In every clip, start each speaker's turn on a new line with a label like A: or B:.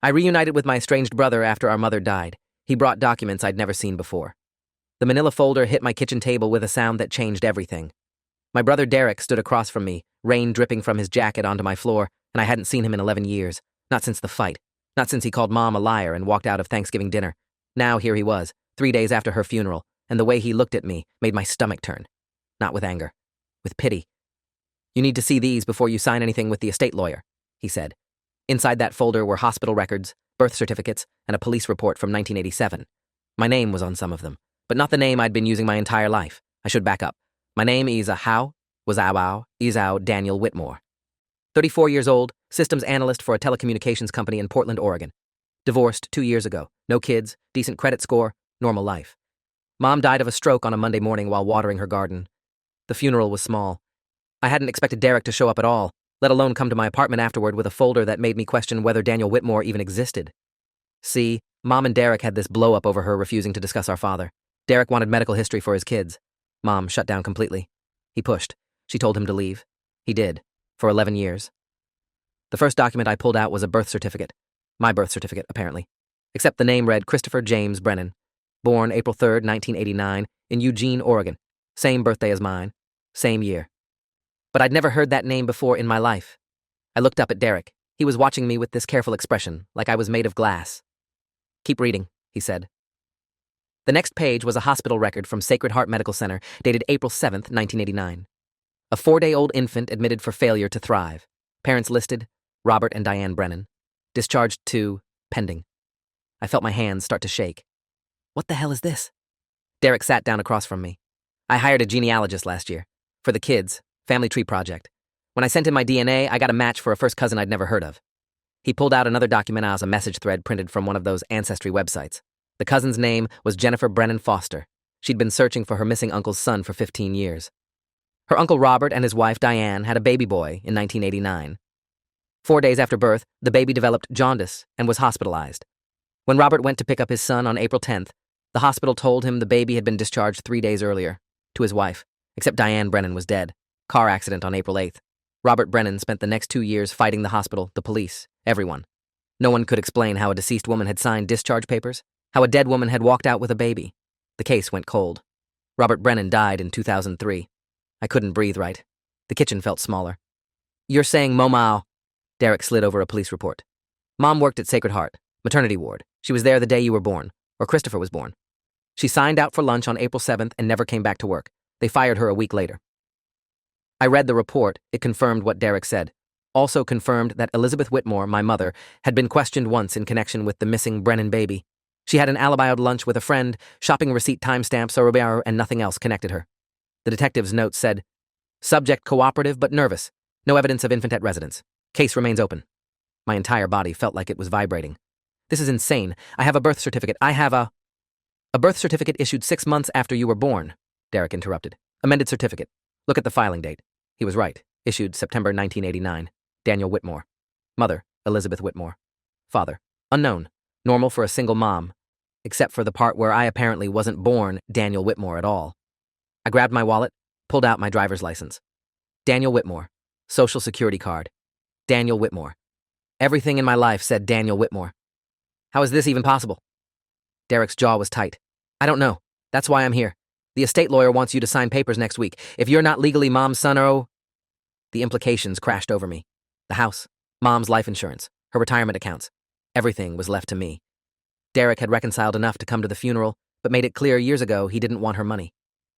A: I reunited with my estranged brother after our mother died. He brought documents I'd never seen before. The manila folder hit my kitchen table with a sound that changed everything. My brother Derek stood across from me, rain dripping from his jacket onto my floor, and I hadn't seen him in 11 years. Not since the fight. Not since he called Mom a liar and walked out of Thanksgiving dinner. Now here he was, 3 days after her funeral, and the way he looked at me made my stomach turn. Not with anger. With pity. "You need to see these before you sign anything with the estate lawyer," he said. Inside that folder were hospital records, birth certificates, and a police report from 1987. My name was on some of them, but not the name I'd been using my entire life. I should back up. My name is Izao Daniel Whitmore. 34 years old, systems analyst for a telecommunications company in Portland, Oregon. Divorced 2 years ago. No kids, decent credit score, normal life. Mom died of a stroke on a Monday morning while watering her garden. The funeral was small. I hadn't expected Derek to show up at all, let alone come to my apartment afterward with a folder that made me question whether Daniel Whitmore even existed. See, Mom and Derek had this blow-up over her refusing to discuss our father. Derek wanted medical history for his kids. Mom shut down completely. He pushed. She told him to leave. He did. For 11 years. The first document I pulled out was a birth certificate. My birth certificate, apparently. Except the name read Christopher James Brennan. Born April 3rd, 1989, in Eugene, Oregon. Same birthday as mine. Same year. But I'd never heard that name before in my life. I looked up at Derek. He was watching me with this careful expression, like I was made of glass. "Keep reading," he said. The next page was a hospital record from Sacred Heart Medical Center, dated April 7th, 1989. A 4-day-old infant admitted for failure to thrive. Parents listed, Robert and Diane Brennan. Discharged to, pending. I felt my hands start to shake. What the hell is this? Derek sat down across from me. I hired a genealogist last year. For the kids, family tree project. When I sent in my DNA, I got a match for a first cousin I'd never heard of. He pulled out another document as a message thread printed from one of those ancestry websites. The cousin's name was Jennifer Brennan Foster. She'd been searching for her missing uncle's son for 15 years. Her uncle Robert and his wife Diane had a baby boy in 1989. 4 days after birth, the baby developed jaundice and was hospitalized. When Robert went to pick up his son on April 10th, the hospital told him the baby had been discharged 3 days earlier, to his wife, except Diane Brennan was dead. Car accident on April 8th. Robert Brennan spent the next 2 years fighting the hospital, the police, everyone. No one could explain how a deceased woman had signed discharge papers, how a dead woman had walked out with a baby. The case went cold. Robert Brennan died in 2003. I couldn't breathe right. The kitchen felt smaller. "You're saying Momao." Derek slid over a police report. "Mom worked at Sacred Heart, maternity ward. She was there the day you were born, or Christopher was born. She signed out for lunch on April 7th and never came back to work. They fired her a week later." I read the report. It confirmed what Derek said. Also confirmed that Elizabeth Whitmore, my mother, had been questioned once in connection with the missing Brennan baby. She had an alibi-oed lunch with a friend, shopping receipt timestamps, and nothing else connected her. The detective's note said, "Subject cooperative but nervous. No evidence of infant at residence. Case remains open." My entire body felt like it was vibrating. "This is insane. I have a birth certificate. I have a birth certificate issued 6 months after you were born," Derek interrupted. "Amended certificate. Look at the filing date." He was right. Issued September 1989. Daniel Whitmore. Mother, Elizabeth Whitmore. Father, unknown. Normal for a single mom. Except for the part where I apparently wasn't born Daniel Whitmore at all. I grabbed my wallet, pulled out my driver's license. Daniel Whitmore. Social security card. Daniel Whitmore. Everything in my life said Daniel Whitmore. How is this even possible? Derek's jaw was tight. "I don't know. That's why I'm here. The estate lawyer wants you to sign papers next week. If you're not legally Mom's son or..." The implications crashed over me. The house, Mom's life insurance, her retirement accounts. Everything was left to me. Derek had reconciled enough to come to the funeral, but made it clear years ago he didn't want her money.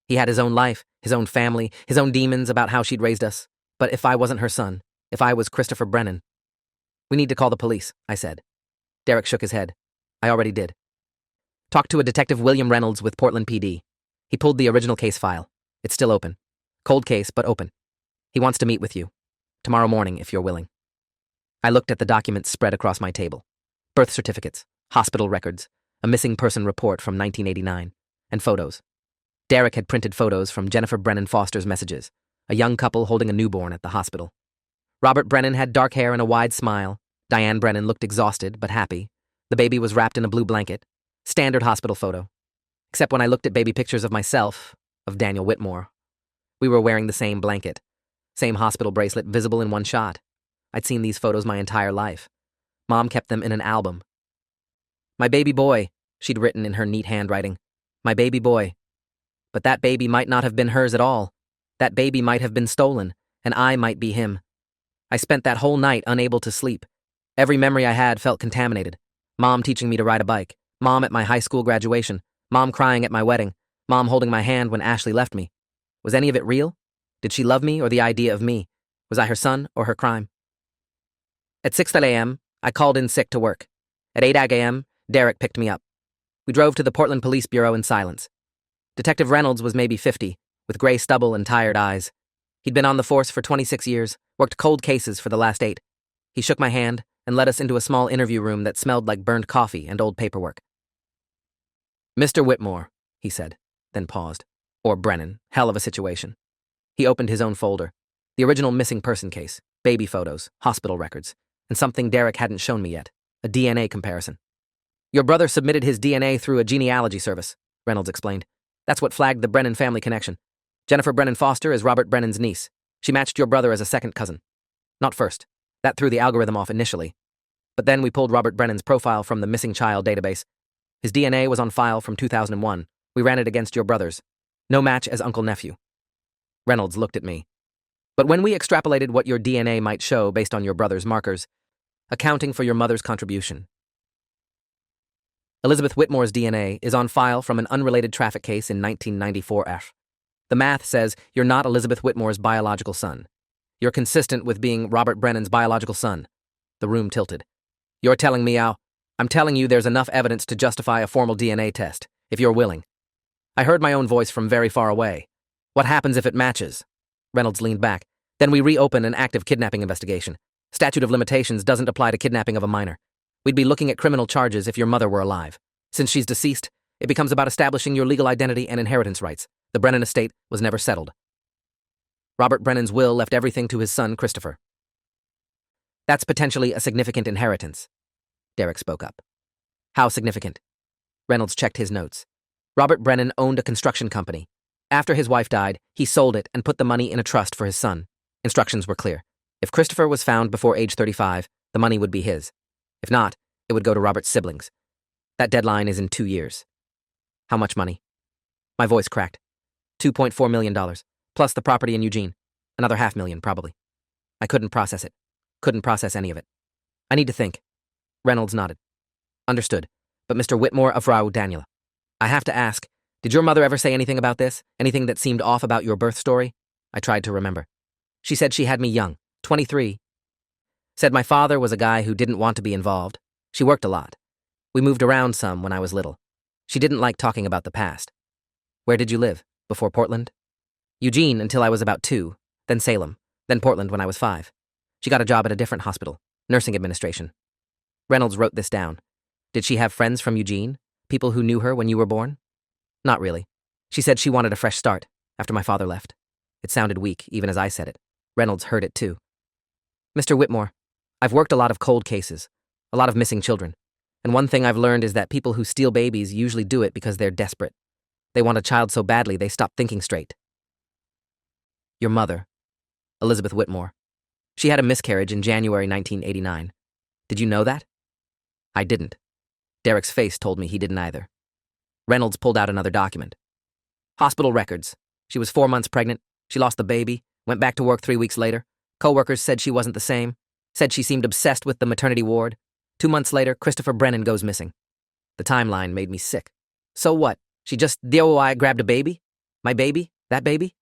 A: He had his own life, his own family, his own demons about how she'd raised us. But if I wasn't her son, if I was Christopher Brennan... "We need to call the police," I said. Derek shook his head. "I already did. Talked to a Detective William Reynolds with Portland PD. He pulled the original case file. It's still open. Cold case, but open. He wants to meet with you. Tomorrow morning, if you're willing." I looked at the documents spread across my table. Birth certificates, hospital records, a missing person report from 1989, and photos. Derek had printed photos from Jennifer Brennan Foster's messages, a young couple holding a newborn at the hospital. Robert Brennan had dark hair and a wide smile. Diane Brennan looked exhausted but happy. The baby was wrapped in a blue blanket. Standard hospital photo. Except when I looked at baby pictures of myself, of Daniel Whitmore. We were wearing the same blanket. Same hospital bracelet visible in one shot. I'd seen these photos my entire life. Mom kept them in an album. My baby boy, she'd written in her neat handwriting. My baby boy. But that baby might not have been hers at all. That baby might have been stolen, and I might be him. I spent that whole night unable to sleep. Every memory I had felt contaminated. Mom teaching me to ride a bike. Mom at my high school graduation. Mom crying at my wedding. Mom holding my hand when Ashley left me. Was any of it real? Did she love me or the idea of me? Was I her son or her crime? At 6:30 a.m., I called in sick to work. At 8 a.m., Derek picked me up. We drove to the Portland Police Bureau in silence. Detective Reynolds was maybe 50, with gray stubble and tired eyes. He'd been on the force for 26 years, worked cold cases for the last 8. He shook my hand and led us into a small interview room that smelled like burned coffee and old paperwork. Mr. Whitmore, he said, then paused. Or Brennan, hell of a situation. He opened his own folder. The original missing person case, baby photos, hospital records, and something Derek hadn't shown me yet, a DNA comparison. Your brother submitted his DNA through a genealogy service, Reynolds explained. That's what flagged the Brennan family connection. Jennifer Brennan Foster is Robert Brennan's niece. She matched your brother as a second cousin. Not first. That threw the algorithm off initially. But then we pulled Robert Brennan's profile from the missing child database. His DNA was on file from 2001. We ran it against your brother's. No match as uncle-nephew. Reynolds looked at me. But when we extrapolated what your DNA might show based on your brother's markers, accounting for your mother's contribution, Elizabeth Whitmore's DNA is on file from an unrelated traffic case in 1994F. The math says you're not Elizabeth Whitmore's biological son. You're consistent with being Robert Brennan's biological son. The room tilted. You're telling me, Al? I'm telling you there's enough evidence to justify a formal DNA test, if you're willing. I heard my own voice from very far away. What happens if it matches? Reynolds leaned back. Then we reopen an active kidnapping investigation. Statute of limitations doesn't apply to kidnapping of a minor. We'd be looking at criminal charges if your mother were alive. Since she's deceased, it becomes about establishing your legal identity and inheritance rights. The Brennan estate was never settled. Robert Brennan's will left everything to his son, Christopher. That's potentially a significant inheritance. Derek spoke up. How significant? Reynolds checked his notes. Robert Brennan owned a construction company. After his wife died, he sold it and put the money in a trust for his son. Instructions were clear. If Christopher was found before age 35, the money would be his. If not, it would go to Robert's siblings. That deadline is in 2 years. How much money? My voice cracked. $2.4 million, plus the property in Eugene. Another $500,000, probably. I couldn't process it. Couldn't process any of it. I need to think. Reynolds nodded. Understood. But Mr. Whitmore of Frau Daniela, I have to ask, did your mother ever say anything about this? Anything that seemed off about your birth story? I tried to remember. She said she had me young, 23. Said my father was a guy who didn't want to be involved. She worked a lot. We moved around some when I was little. She didn't like talking about the past. Where did you live? Before Portland? Eugene until I was about 2, then Salem, then Portland when I was 5. She got a job at a different hospital, nursing administration. Reynolds wrote this down. Did she have friends from Eugene? People who knew her when you were born? Not really. She said she wanted a fresh start after my father left. It sounded weak, even as I said it. Reynolds heard it too. Mr. Whitmore, I've worked a lot of cold cases, a lot of missing children. And one thing I've learned is that people who steal babies usually do it because they're desperate. They want a child so badly they stop thinking straight. Your mother, Elizabeth Whitmore. She had a miscarriage in January 1989. Did you know that? I didn't. Derek's face told me he didn't either. Reynolds pulled out another document. Hospital records. She was 4 months pregnant. She lost the baby, went back to work 3 weeks later. Coworkers said she wasn't the same, said she seemed obsessed with the maternity ward. 2 months later, Christopher Brennan goes missing. The timeline made me sick. So what? She just DOI grabbed a baby? My baby? That baby?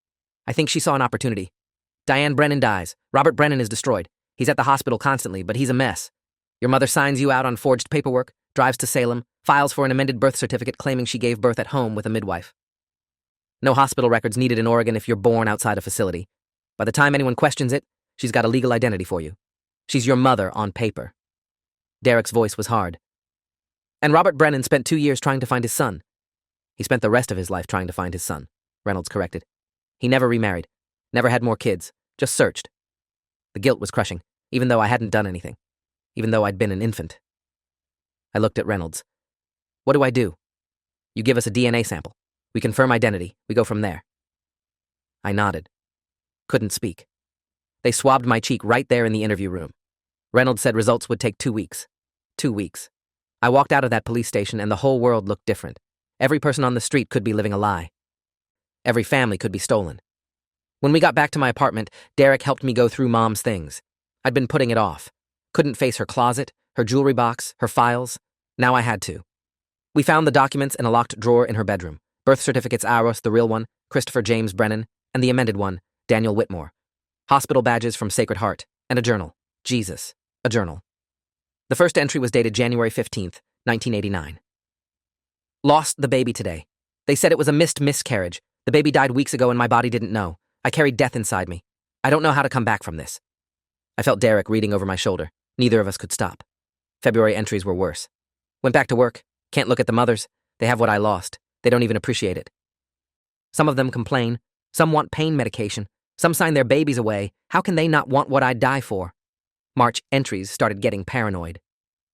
A: I think she saw an opportunity. Diane Brennan dies. Robert Brennan is destroyed. He's at the hospital constantly, but he's a mess. Your mother signs you out on forged paperwork, drives to Salem, files for an amended birth certificate claiming she gave birth at home with a midwife. No hospital records needed in Oregon if you're born outside a facility. By the time anyone questions it, she's got a legal identity for you. She's your mother on paper. Derek's voice was hard. And Robert Brennan spent 2 years trying to find his son. He spent the rest of his life trying to find his son, Reynolds corrected. He never remarried, never had more kids, just searched. The guilt was crushing, even though I hadn't done anything, even though I'd been an infant. I looked at Reynolds. What do I do? You give us a DNA sample. We confirm identity. We go from there. I nodded. Couldn't speak. They swabbed my cheek right there in the interview room. Reynolds said results would take 2 weeks. 2 weeks. I walked out of that police station and the whole world looked different. Every person on the street could be living a lie. Every family could be stolen. When we got back to my apartment, Derek helped me go through Mom's things. I'd been putting it off. Couldn't face her closet, her jewelry box, her files. Now I had to. We found the documents in a locked drawer in her bedroom. Birth certificates Aros, the real one, Christopher James Brennan, and the amended one, Daniel Whitmore. Hospital badges from Sacred Heart, and a journal. Jesus, a journal. The first entry was dated January 15th, 1989. Lost the baby today. They said it was a miscarriage. The baby died weeks ago and my body didn't know. I carried death inside me. I don't know how to come back from this. I felt Derek reading over my shoulder. Neither of us could stop. February entries were worse. Went back to work. Can't look at the mothers. They have what I lost. They don't even appreciate it. Some of them complain. Some want pain medication. Some sign their babies away. How can they not want what I'd die for? March entries started getting paranoid.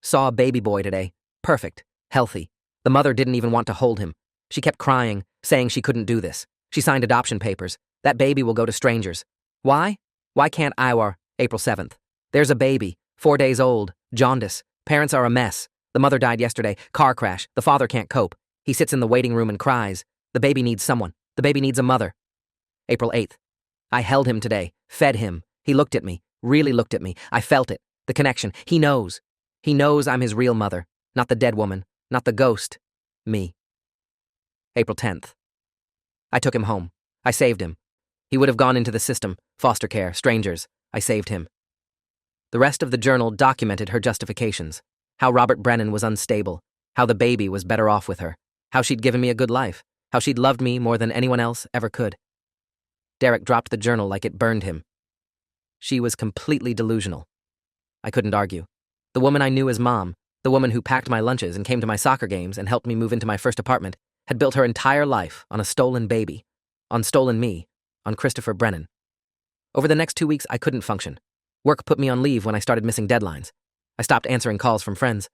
A: Saw a baby boy today. Perfect. Healthy. The mother didn't even want to hold him. She kept crying, saying she couldn't do this. She signed adoption papers. That baby will go to strangers. Why? Why can't I? April 7th. There's a baby, 4 days old, jaundice. Parents are a mess. The mother died yesterday, car crash. The father can't cope. He sits in the waiting room and cries. The baby needs someone. The baby needs a mother. April 8th. I held him today, fed him. He looked at me, really looked at me. I felt it, the connection. He knows. He knows I'm his real mother, not the dead woman, not the ghost. Me. April 10th. I took him home. I saved him. He would have gone into the system, foster care, strangers. I saved him. The rest of the journal documented her justifications. How Robert Brennan was unstable. How the baby was better off with her. How she'd given me a good life. How she'd loved me more than anyone else ever could. Derek dropped the journal like it burned him. She was completely delusional. I couldn't argue. The woman I knew as Mom, the woman who packed my lunches and came to my soccer games and helped me move into my first apartment, had built her entire life on a stolen baby, on stolen me, on Christopher Brennan. Over the next 2 weeks, I couldn't function. Work put me on leave when I started missing deadlines. I stopped answering calls from friends.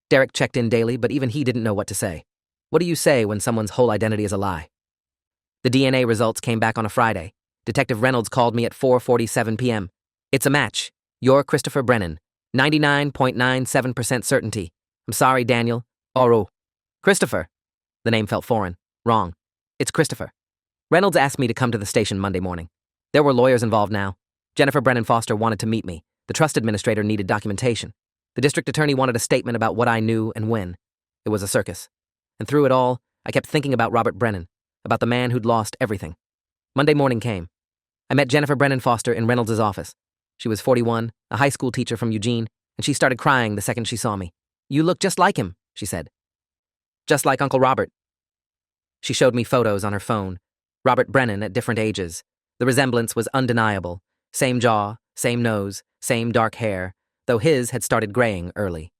A: Derek checked in daily, but even he didn't know what to say. What do you say when someone's whole identity is a lie? The DNA results came back on a Friday. Detective Reynolds called me at 4:47 p.m. It's a match. You're Christopher Brennan. 99.97% certainty. I'm sorry, Daniel. Oro. Christopher. The name felt foreign. Wrong. It's Christopher. Reynolds asked me to come to the station Monday morning. There were lawyers involved now. Jennifer Brennan Foster wanted to meet me. The trust administrator needed documentation. The district attorney wanted a statement about what I knew and when. It was a circus. And through it all, I kept thinking about Robert Brennan, about the man who'd lost everything. Monday morning came. I met Jennifer Brennan Foster in Reynolds' office. She was 41, a high school teacher from Eugene, and she started crying the second she saw me. You look just like him, she said. Just like Uncle Robert. She showed me photos on her phone. Robert Brennan at different ages. The resemblance was undeniable. Same jaw, same nose, same dark hair, though his had started graying early.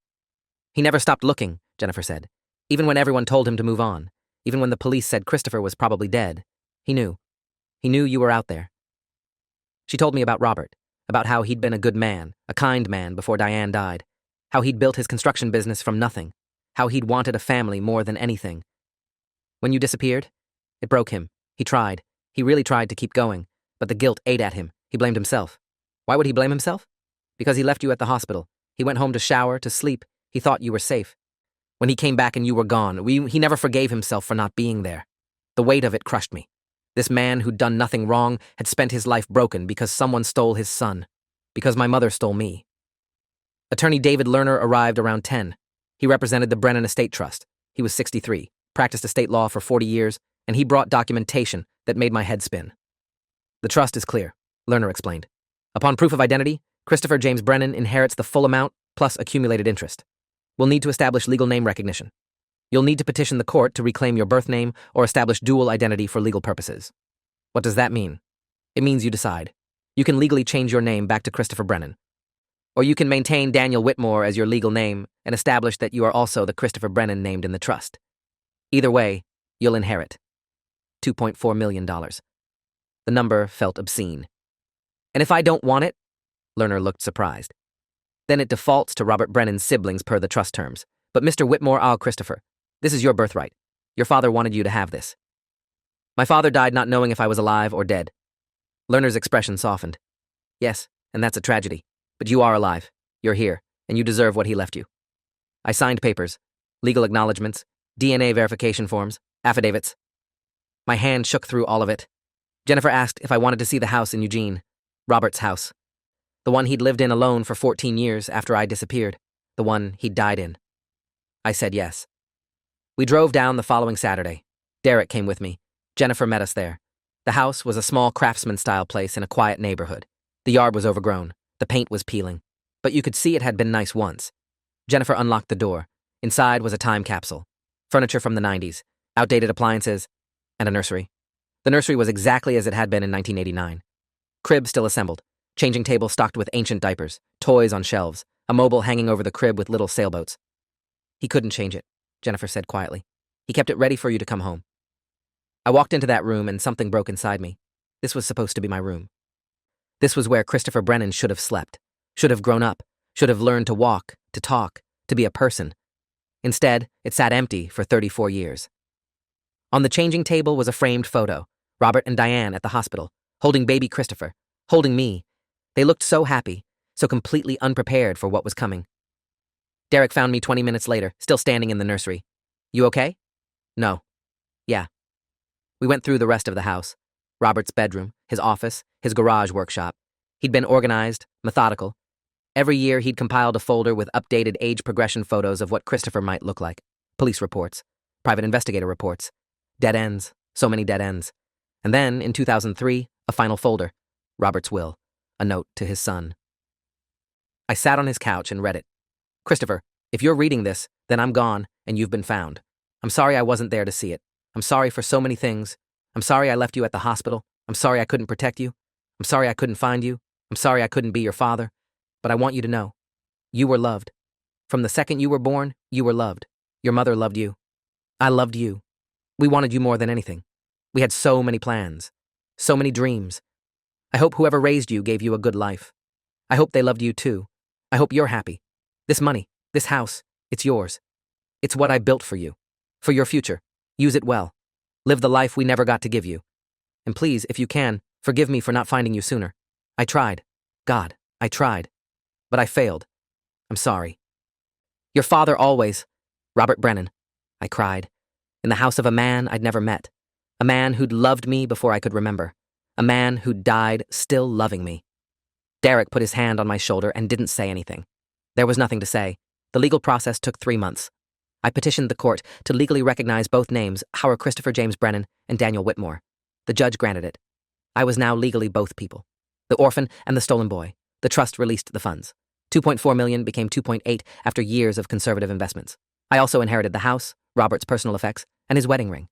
A: He never stopped looking, Jennifer said. Even when everyone told him to move on. Even when the police said Christopher was probably dead. He knew. He knew you were out there. She told me about Robert, about how he'd been a good man, a kind man before Diane died, how he'd built his construction business from nothing, how he'd wanted a family more than anything. When you disappeared, it broke him. He tried. He really tried to keep going, but the guilt ate at him. He blamed himself. Why would he blame himself? Because he left you at the hospital. He went home to shower, to sleep. He thought you were safe. When he came back and you were gone, he never forgave himself for not being there. The weight of it crushed me. This man who'd done nothing wrong had spent his life broken because someone stole his son. Because my mother stole me. Attorney David Lerner arrived around 10. He represented the Brennan Estate Trust. He was 63, practiced estate law for 40 years, and he brought documentation that made my head spin. The trust is clear, Lerner explained. Upon proof of identity, Christopher James Brennan inherits the full amount plus accumulated interest. We'll need to establish legal name recognition. You'll need to petition the court to reclaim your birth name or establish dual identity for legal purposes. What does that mean? It means you decide. You can legally change your name back to Christopher Brennan. Or you can maintain Daniel Whitmore as your legal name and establish that you are also the Christopher Brennan named in the trust. Either way, you'll inherit. $2.4 million. The number felt obscene. And if I don't want it? Lerner looked surprised. Then it defaults to Robert Brennan's siblings per the trust terms. But Mr. Whitmore, Christopher, this is your birthright. Your father wanted you to have this. My father died not knowing if I was alive or dead. Lerner's expression softened. Yes, and that's a tragedy. But you are alive. You're here, and you deserve what he left you. I signed papers, legal acknowledgments, DNA verification forms, affidavits. My hand shook through all of it. Jennifer asked if I wanted to see the house in Eugene, Robert's house. The one he'd lived in alone for 14 years after I disappeared, the one he'd died in. I said yes. We drove down the following Saturday. Derek came with me. Jennifer met us there. The house was a small craftsman-style place in a quiet neighborhood. The yard was overgrown. The paint was peeling. But you could see it had been nice once. Jennifer unlocked the door. Inside was a time capsule. Furniture from the 90s, outdated appliances, and a nursery. The nursery was exactly as it had been in 1989. Crib still assembled. Changing table stocked with ancient diapers, toys on shelves, a mobile hanging over the crib with little sailboats. He couldn't change it, Jennifer said quietly. He kept it ready for you to come home. I walked into that room and something broke inside me. This was supposed to be my room. This was where Christopher Brennan should have slept, should have grown up, should have learned to walk, to talk, to be a person. Instead, it sat empty for 34 years. On the changing table was a framed photo, Robert and Diane at the hospital, holding baby Christopher, holding me. They looked so happy, so completely unprepared for what was coming. Derek found me 20 minutes later, still standing in the nursery. You okay? No. Yeah. We went through the rest of the house. Robert's bedroom, his office, his garage workshop. He'd been organized, methodical. Every year he'd compiled a folder with updated age progression photos of what Christopher might look like. Police reports, private investigator reports, dead ends, so many dead ends. And then, in 2003, a final folder, Robert's will, a note to his son. I sat on his couch and read it. Christopher, if you're reading this, then I'm gone and you've been found. I'm sorry I wasn't there to see it. I'm sorry for so many things. I'm sorry I left you at the hospital. I'm sorry I couldn't protect you. I'm sorry I couldn't find you. I'm sorry I couldn't be your father. But I want you to know, you were loved. From the second you were born, you were loved. Your mother loved you. I loved you. We wanted you more than anything. We had so many plans, so many dreams. I hope whoever raised you gave you a good life. I hope they loved you too. I hope you're happy. This money, this house, it's yours. It's what I built for you. For your future. Use it well. Live the life we never got to give you. And please, if you can, forgive me for not finding you sooner. I tried. God, I tried. But I failed. I'm sorry. Your father always, Robert Brennan, I cried, in the house of a man I'd never met. A man who'd loved me before I could remember. A man who'd died still loving me. Derek put his hand on my shoulder and didn't say anything. There was nothing to say. The legal process took 3 months. I petitioned the court to legally recognize both names, Howard Christopher James Brennan and Daniel Whitmore. The judge granted it. I was now legally both people. The orphan and the stolen boy. The trust released the funds. 2.4 million became 2.8 after years of conservative investments. I also inherited the house, Robert's personal effects, and his wedding ring.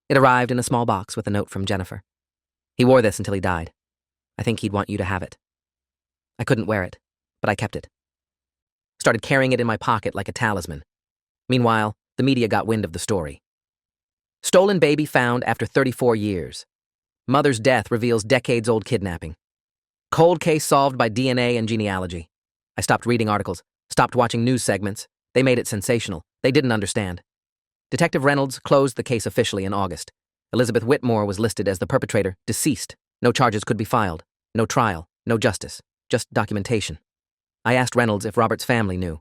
A: It arrived in a small box with a note from Jennifer. He wore this until he died. I think he'd want you to have it. I couldn't wear it, but I kept it. Started carrying it in my pocket like a talisman. Meanwhile, the media got wind of the story. Stolen baby found after 34 years. Mother's death reveals decades-old kidnapping. Cold case solved by DNA and genealogy. I stopped reading articles, stopped watching news segments. They made it sensational. They didn't understand. Detective Reynolds closed the case officially in August. Elizabeth Whitmore was listed as the perpetrator, deceased. No charges could be filed. No trial. No justice. Just documentation. I asked Reynolds if Robert's family knew.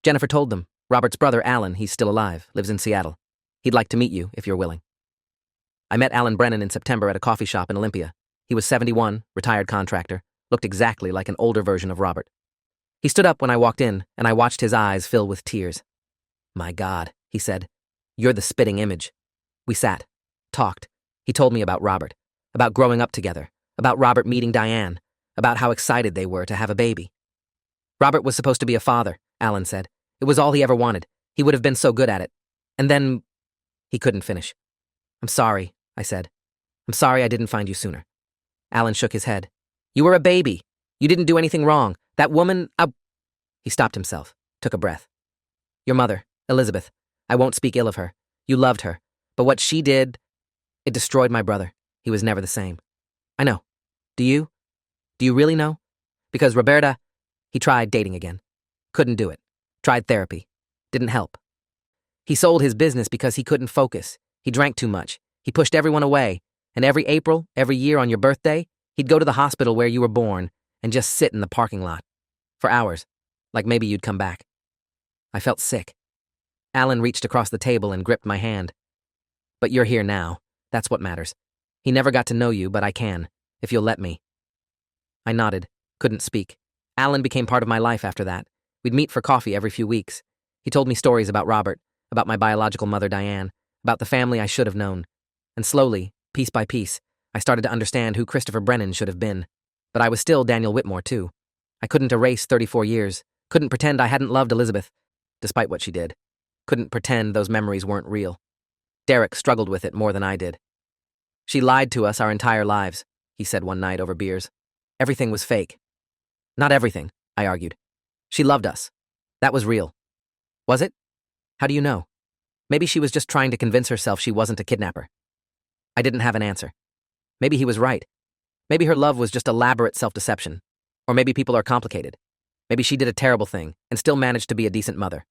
A: Jennifer told them. Robert's brother, Alan, he's still alive, lives in Seattle. He'd like to meet you, if you're willing. I met Alan Brennan in September at a coffee shop in Olympia. He was 71, retired contractor, looked exactly like an older version of Robert. He stood up when I walked in, and I watched his eyes fill with tears. My God, he said, you're the spitting image. We sat, talked. He told me about Robert, about growing up together, about Robert meeting Diane, about how excited they were to have a baby. Robert was supposed to be a father, Alan said. It was all he ever wanted. He would have been so good at it. And then, he couldn't finish. I'm sorry, I said. I'm sorry I didn't find you sooner. Alan shook his head. You were a baby. You didn't do anything wrong. That woman, He stopped himself, took a breath. Your mother, Elizabeth. I won't speak ill of her. You loved her. But what she did, it destroyed my brother. He was never the same. I know. Do you? Do you really know? Because Roberta, he tried dating again. Couldn't do it. Tried therapy. Didn't help. He sold his business because he couldn't focus. He drank too much. He pushed everyone away. And every April, every year on your birthday, he'd go to the hospital where you were born and just sit in the parking lot. For hours. Like maybe you'd come back. I felt sick. Alan reached across the table and gripped my hand. But you're here now. That's what matters. He never got to know you, but I can, if you'll let me. I nodded, couldn't speak. Alan became part of my life after that. We'd meet for coffee every few weeks. He told me stories about Robert, about my biological mother Diane, about the family I should have known. And slowly, piece by piece, I started to understand who Christopher Brennan should have been. But I was still Daniel Whitmore, too. I couldn't erase 34 years, couldn't pretend I hadn't loved Elizabeth, despite what she did. Couldn't pretend those memories weren't real. Derek struggled with it more than I did. She lied to us our entire lives, he said one night over beers. Everything was fake. Not everything, I argued. She loved us. That was real. Was it? How do you know? Maybe she was just trying to convince herself she wasn't a kidnapper. I didn't have an answer. Maybe he was right. Maybe her love was just elaborate self-deception. Or maybe people are complicated. Maybe she did a terrible thing and still managed to be a decent mother.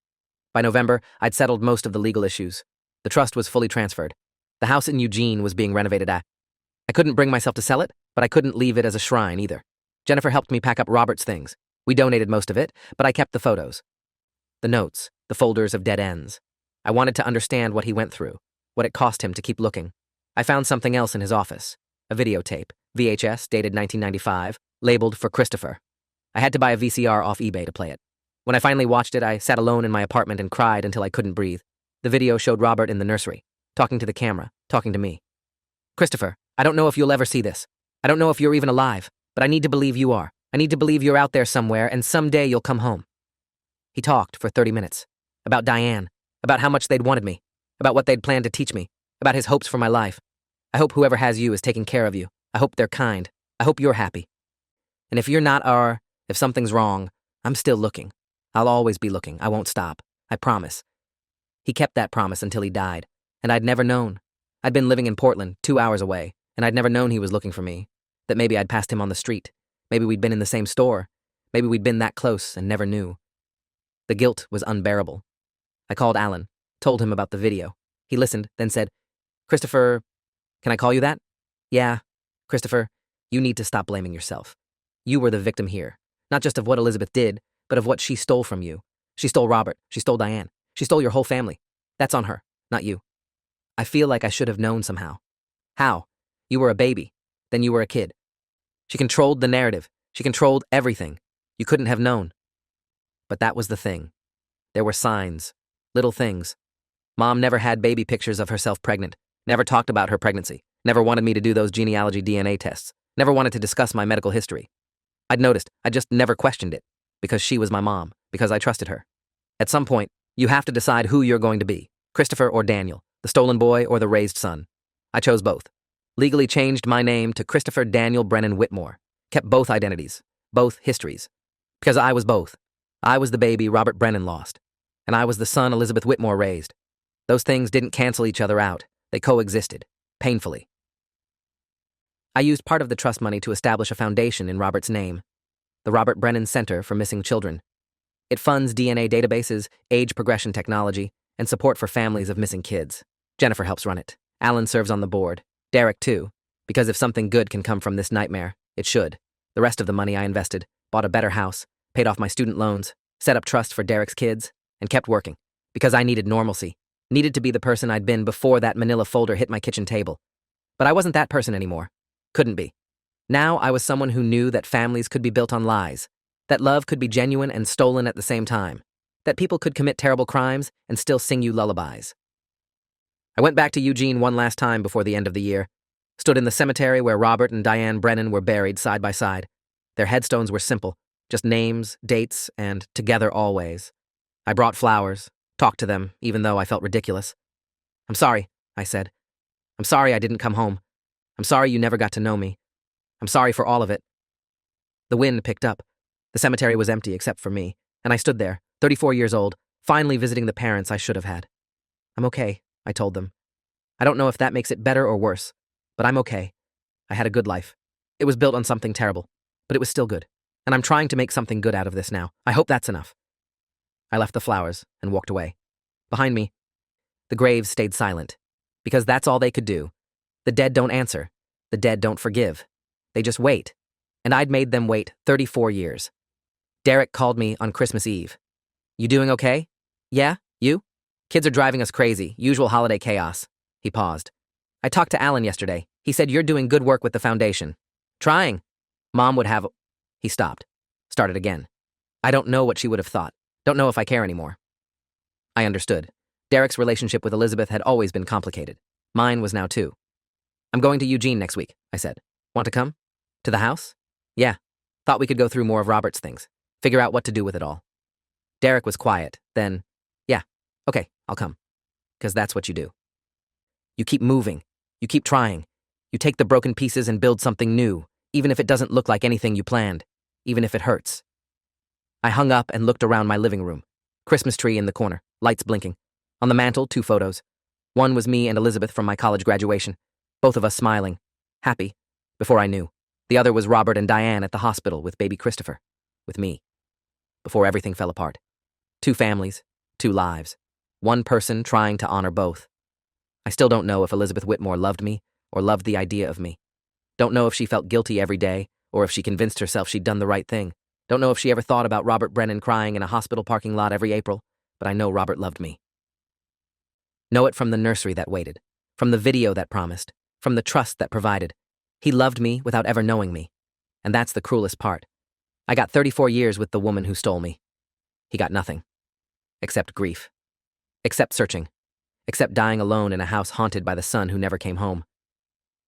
A: By November, I'd settled most of the legal issues. The trust was fully transferred. The house in Eugene was being renovated. I couldn't bring myself to sell it, but I couldn't leave it as a shrine either. Jennifer helped me pack up Robert's things. We donated most of it, but I kept the photos. The notes, the folders of dead ends. I wanted to understand what he went through, what it cost him to keep looking. I found something else in his office, a videotape, VHS, dated 1995, labeled for Christopher. I had to buy a VCR off eBay to play it. When I finally watched it, I sat alone in my apartment and cried until I couldn't breathe. The video showed Robert in the nursery, talking to the camera, talking to me. Christopher, I don't know if you'll ever see this. I don't know if you're even alive, but I need to believe you are. I need to believe you're out there somewhere, and someday you'll come home. He talked for 30 minutes. About Diane, about how much they'd wanted me, about what they'd planned to teach me, about his hopes for my life. I hope whoever has you is taking care of you. I hope they're kind. I hope you're happy. And if you're not, or if something's wrong, I'm still looking. I'll always be looking. I won't stop. I promise. He kept that promise until he died, and I'd never known. I'd been living in Portland, 2 hours away, and I'd never known he was looking for me, that maybe I'd passed him on the street. Maybe we'd been in the same store. Maybe we'd been that close and never knew. The guilt was unbearable. I called Alan, told him about the video. He listened, then said, Christopher, can I call you that? Yeah, Christopher, you need to stop blaming yourself. You were the victim here, not just of what Elizabeth did, but of what she stole from you. She stole Robert. She stole Diane. She stole your whole family. That's on her, not you. I feel like I should have known somehow. How? You were a baby. Then you were a kid. She controlled the narrative. She controlled everything. You couldn't have known. But that was the thing. There were signs. Little things. Mom never had baby pictures of herself pregnant. Never talked about her pregnancy. Never wanted me to do those genealogy DNA tests. Never wanted to discuss my medical history. I'd noticed. I just never questioned it. Because she was my mom. Because I trusted her. At some point, you have to decide who you're going to be. Christopher or Daniel. The stolen boy or the raised son. I chose both. Legally changed my name to Christopher Daniel Brennan Whitmore. Kept both identities. Both histories. Because I was both. I was the baby Robert Brennan lost. And I was the son Elizabeth Whitmore raised. Those things didn't cancel each other out. They coexisted. Painfully. I used part of the trust money to establish a foundation in Robert's name. The Robert Brennan Center for Missing Children. It funds DNA databases, age progression technology, and support for families of missing kids. Jennifer helps run it. Alan serves on the board. Derek, too. Because if something good can come from this nightmare, it should. The rest of the money I invested, bought a better house, paid off my student loans, set up trust for Derek's kids, and kept working. Because I needed normalcy. Needed to be the person I'd been before that manila folder hit my kitchen table. But I wasn't that person anymore. Couldn't be. Now I was someone who knew that families could be built on lies. That love could be genuine and stolen at the same time. That people could commit terrible crimes and still sing you lullabies. I went back to Eugene one last time before the end of the year. Stood in the cemetery where Robert and Diane Brennan were buried side by side. Their headstones were simple, just names, dates, and together always. I brought flowers, talked to them, even though I felt ridiculous. I'm sorry, I said. I'm sorry I didn't come home. I'm sorry you never got to know me. I'm sorry for all of it. The wind picked up. The cemetery was empty except for me, and I stood there, 34 years old, finally visiting the parents I should have had. I'm okay, I told them. I don't know if that makes it better or worse, but I'm okay. I had a good life. It was built on something terrible, but it was still good. And I'm trying to make something good out of this now. I hope that's enough. I left the flowers and walked away. Behind me, the graves stayed silent, because that's all they could do. The dead don't answer. The dead don't forgive. They just wait. And I'd made them wait 34 years. Derek called me on Christmas Eve. You doing okay? Yeah, you? Kids are driving us crazy, usual holiday chaos. He paused. I talked to Alan yesterday. He said you're doing good work with the foundation. Trying. Mom would have. He stopped. Started again. I don't know what she would have thought. Don't know if I care anymore. I understood. Derek's relationship with Elizabeth had always been complicated. Mine was now too. I'm going to Eugene next week, I said. Want to come? To the house? Yeah. Thought we could go through more of Robert's things. Figure out what to do with it all. Derek was quiet. Then, yeah, okay, I'll come. 'Cause that's what you do. You keep moving. You keep trying. You take the broken pieces and build something new, even if it doesn't look like anything you planned, even if it hurts. I hung up and looked around my living room. Christmas tree in the corner, lights blinking. On the mantel, 2 photos. One was me and Elizabeth from my college graduation, both of us smiling, happy, before I knew. The other was Robert and Diane at the hospital with baby Christopher, with me. Before everything fell apart. 2 families, 2 lives. One person trying to honor both. I still don't know if Elizabeth Whitmore loved me or loved the idea of me. Don't know if she felt guilty every day or if she convinced herself she'd done the right thing. Don't know if she ever thought about Robert Brennan crying in a hospital parking lot every April, but I know Robert loved me. Know it from the nursery that waited, from the video that promised, from the trust that provided. He loved me without ever knowing me. And that's the cruelest part. I got 34 years with the woman who stole me. He got nothing. Except grief. Except searching. Except dying alone in a house haunted by the son who never came home.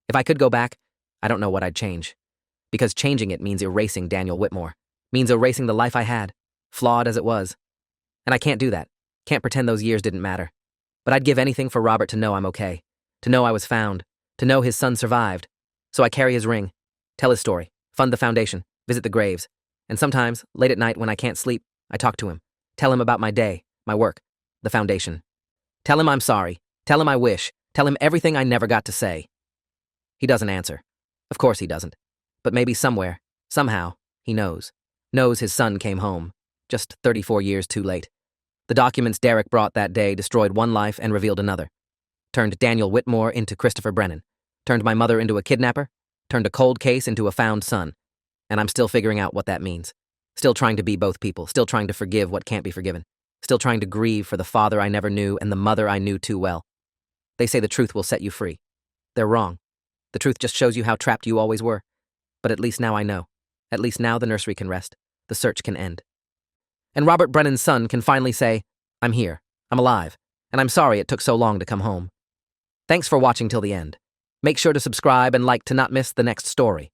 A: If I could go back, I don't know what I'd change. Because changing it means erasing Daniel Whitmore. Means erasing the life I had, flawed as it was. And I can't do that. Can't pretend those years didn't matter. But I'd give anything for Robert to know I'm okay. To know I was found. To know his son survived. So I carry his ring. Tell his story. Fund the foundation. Visit the graves. And sometimes, late at night when I can't sleep, I talk to him. Tell him about my day, my work, the foundation. Tell him I'm sorry. Tell him I wish. Tell him everything I never got to say. He doesn't answer. Of course he doesn't. But maybe somewhere, somehow, he knows. Knows his son came home. Just 34 years too late. The documents Derek brought that day destroyed one life and revealed another. Turned Daniel Whitmore into Christopher Brennan. Turned my mother into a kidnapper. Turned a cold case into a found son. And I'm still figuring out what that means. Still trying to be both people. Still trying to forgive what can't be forgiven. Still trying to grieve for the father I never knew and the mother I knew too well. They say the truth will set you free. They're wrong. The truth just shows you how trapped you always were. But at least now I know. At least now the nursery can rest. The search can end. And Robert Brennan's son can finally say, I'm here. I'm alive. And I'm sorry it took so long to come home. Thanks for watching till the end. Make sure to subscribe and like to not miss the next story.